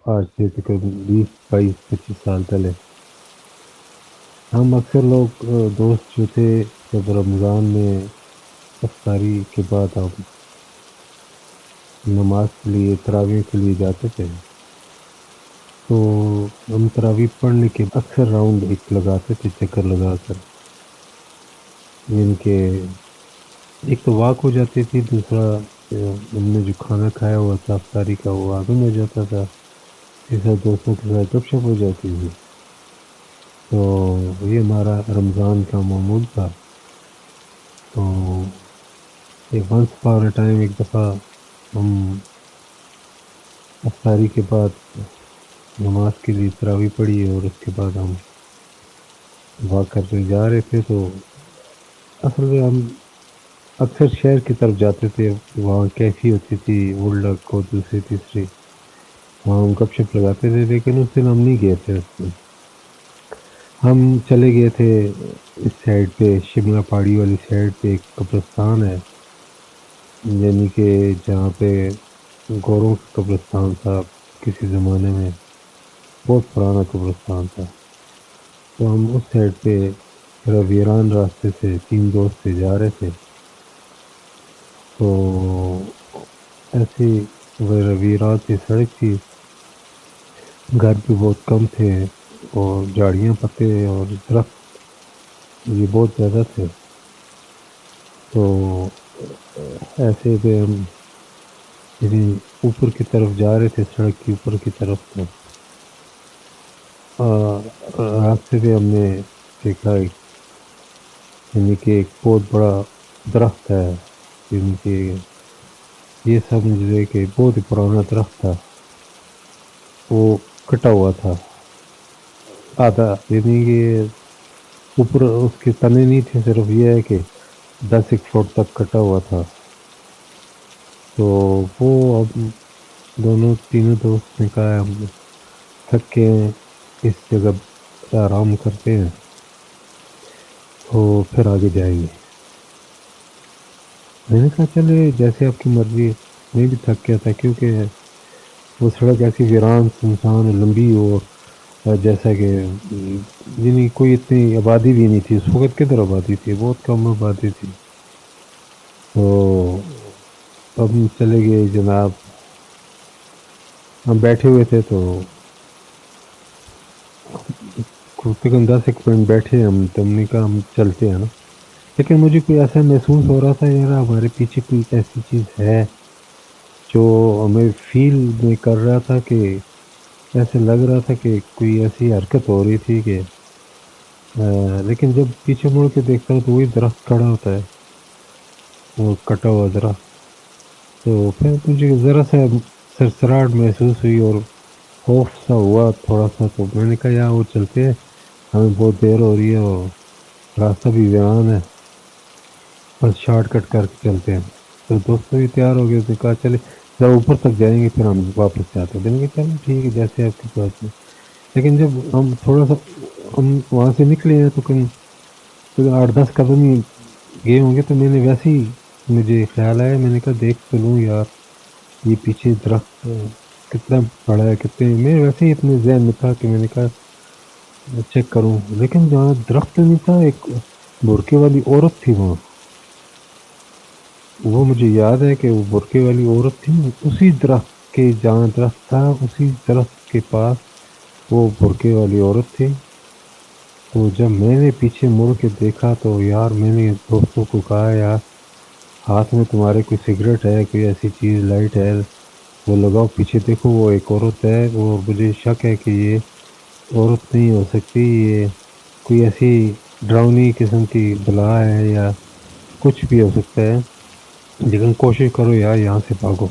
آج سے تقریباً 20 22 25 سال پہلے ہم اکثر لوگ دوست جو تھے جب رمضان میں افطاری کے بعد ہم نماز کے لیے تراویح کے لیے جاتے تھے تو ہم تراویح پڑھنے کے اکثر راؤنڈ ایک لگاتے تھے چکر لگا کر جن کے ایک تو واک ہو جاتی تھی دوسرا ہم نے جو کھانا کھایا ہوا تھا افطاری کا وہ ہضم ہو جاتا تھا تیسرا دوستوں کے ساتھ گپ شپ ہو جاتی تھی تو یہ ہمارا رمضان کا معمول تھا تو ایک ونس پار ٹائم ایک دفعہ ہم افطاری کے بعد نماز کے لیے تراویح پڑھی اور اس کے بعد ہم واک کرنے جا رہے تھے تو اصل میں ہم اکثر شہر کی طرف جاتے تھے وہاں کیفی ہوتی تھی ووڈ لگ کو دوسری تیسری وہاں ہم گپ شپ لگاتے تھے لیکن اس دن ہم نہیں گئے تھے اس دن ہم چلے گئے تھے اس سائڈ پہ شملہ پہاڑی والی سائڈ پہ ایک قبرستان ہے یعنی کہ جہاں پہ گوروں کا قبرستان تھا کسی زمانے میں بہت پرانا قبرستان تھا تو ہم اس سائڈ پہ ویران راستے سے 3 دوست سے جا رہے تھے تو ایسی ویران سی سڑک تھی گھر بھی بہت کم تھے اور جھاڑیاں پتے اور درخت یہ بہت زیادہ تھے تو ایسے پہ ہم یعنی اوپر کی طرف جا رہے تھے سڑک کی اوپر کی طرف تو راستے پہ ہم نے دیکھا یعنی کہ ایک بہت بڑا درخت ہے یعنی کہ یہ سمجھ کہ بہت ہی پرانا درخت تھا وہ کٹا ہوا تھا آدھا یعنی کہ اوپر اس کے تنے نہیں تھے صرف یہ ہے کہ 10 1 فٹ تک کٹا ہوا تھا تو وہ ہم دونوں تینوں دوست نے کہا ہم تھک کے اس جگہ آرام کرتے ہیں تو پھر آگے جائیں گے میں نے کہا چلے جیسے آپ کی مرضی میں بھی تھک گیا تھا کیونکہ وہ سڑک ایسی ویران سنسان لمبی اور جیسا کہ یعنی کوئی اتنی آبادی بھی نہیں تھی اس وقت کدھر آبادی تھی بہت کم آبادی تھی تو ہم چلے گئے جناب ہم بیٹھے ہوئے تھے تو تقریباً 10 1 منٹ بیٹھے ہم تو ہم نے کہا ہم چلتے ہیں نا لیکن مجھے کوئی ایسا محسوس ہو رہا تھا یار ہمارے پیچھے کوئی ایسی چیز ہے جو ہمیں فیل میں کر رہا تھا کہ ایسے لگ رہا تھا کہ کوئی ایسی حرکت ہو رہی تھی کہ لیکن جب پیچھے مڑ کے دیکھتا ہوں تو وہی درخت کھڑا ہوتا ہے وہ کٹا ہوا درخت تو پھر مجھے ذرا سا سرسراہٹ محسوس ہوئی اور خوف سا ہوا تھوڑا سا تو میں نے کہا یار وہ چلتے ہیں ہمیں بہت دیر ہو رہی ہے اور راستہ بھی ویران ہے بس شارٹ کٹ کر کے چلتے ہیں تو دوست بھی تیار ہو گئے اس نے کہا چلے ذرا اوپر تک جائیں گے پھر ہم واپس جاتے ہیں میں نے کہا چلو ٹھیک ہے جیسے آپ کی بات ہے لیکن جب ہم تھوڑا سا ہم وہاں سے نکلے ہیں تو کہیں 8 10 قدم ہی گئے ہوں گے تو میں نے ویسے ہی مجھے خیال آیا میں نے کہا دیکھ تو لوں یار یہ پیچھے درخت کتنا بڑا ہے کتنے میں ویسے ہی اپنے ذہن میں تھا کہ میں نے کہا چیک کروں لیکن جہاں درخت نہیں تھا ایک برقعے والی عورت تھی وہاں وہ مجھے یاد ہے کہ وہ برقعے والی عورت تھی اسی درخت کے جہاں درخت تھا اسی درخت کے پاس وہ برقعے والی عورت تھی تو جب میں نے پیچھے مڑ کے دیکھا تو یار میں نے دوستوں کو کہا یار ہاتھ میں تمہارے کوئی سگریٹ ہے کوئی ایسی چیز لائٹ ہے وہ لگاؤ پیچھے دیکھو وہ ایک عورت ہے وہ مجھے شک ہے کہ یہ عورت نہیں ہو سکتی یہ کوئی ایسی ڈراؤنی قسم کی بلا ہے یا کچھ بھی ہو سکتا ہے لیکن کوشش کرو یار یہاں سے بھاگو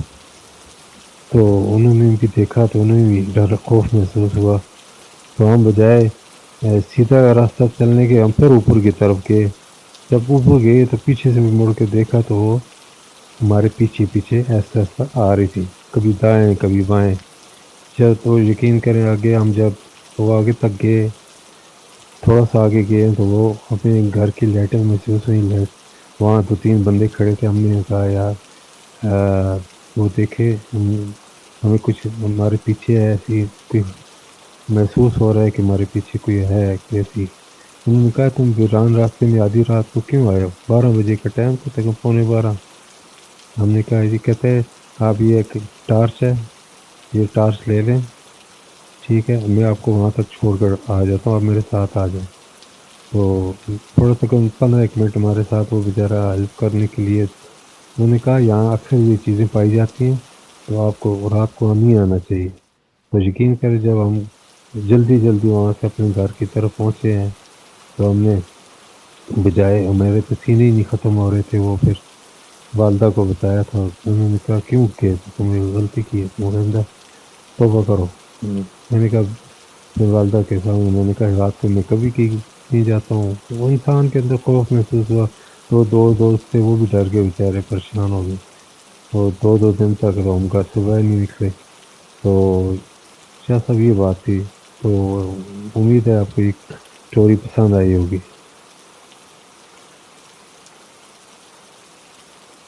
تو انہوں نے بھی دیکھا تو انہیں بھی ڈر خوف محسوس ہوا تو ہم بجائے سیدھا راستہ چلنے کے ہم پھر اوپر کی طرف گئے جب اوپر گئے تو پیچھے سے بھی مڑ کے دیکھا تو وہ ہمارے پیچھے پیچھے ایسا ایسا آ رہی تھی کبھی دائیں کبھی بائیں جب تو یقین کریں آگے ہم جب وہ آگے تک گئے تھوڑا سا آگے گئے تو وہ اپنے گھر کی لائٹیں محسوس ہوئی لائٹ وہاں 2 3 بندے کھڑے تھے ہم نے کہا یار وہ دیکھے ہمیں کچھ ہمارے پیچھے ہے ایسی کوئی محسوس ہو رہا ہے کہ ہمارے پیچھے کوئی ہے ایسی. انہوں نے کہا تم ویران راستے میں آدھی رات کو کیوں آئے ہو؟ 12 بجے کا ٹائم تھا، تقریباً 11:45. ہم نے کہا جی، کہتے ہیں آپ یہ ایک ٹارچ ہے، یہ ٹارچ لے لیں، ٹھیک ہے میں آپ کو وہاں تک چھوڑ کر آ جاتا ہوں، آپ میرے ساتھ آ جائیں. تو تھوڑا تقریباً 15 منٹ ہمارے ساتھ وہ بیچارہ ہیلپ کرنے کے لیے. انہوں نے کہا یہاں اکثر یہ چیزیں پائی جاتی ہیں تو آپ کو رات کو نہیں آنا چاہیے. تو یقین کریں جب ہم جلدی وہاں سے اپنے گھر کی طرف پہنچے ہیں تو ہم نے بجائے ہمارے پسینے ہی نہیں ختم ہو رہے تھے، وہ پھر والدہ کو بتایا تھا. انہوں نے کہا کیوں کہ تم نے غلطی کی ہے، تم توبہ کرو. میں نے کہا پھر والدہ کے سامنے میں نے کہا رات کو میں کبھی نہیں جاتا ہوں. وہ انسان کے اندر خوف محسوس ہوا. تو دو دوست تھے وہ بھی ڈر گئے بیچارے، پریشان ہو گئے. تو دو دن تک تو ہم گھر سے باہر نہیں نکلے. تو شاہ صاحب یہ بات تھی. تو امید ہے آپ کو ایک اسٹوری پسند آئی ہوگی.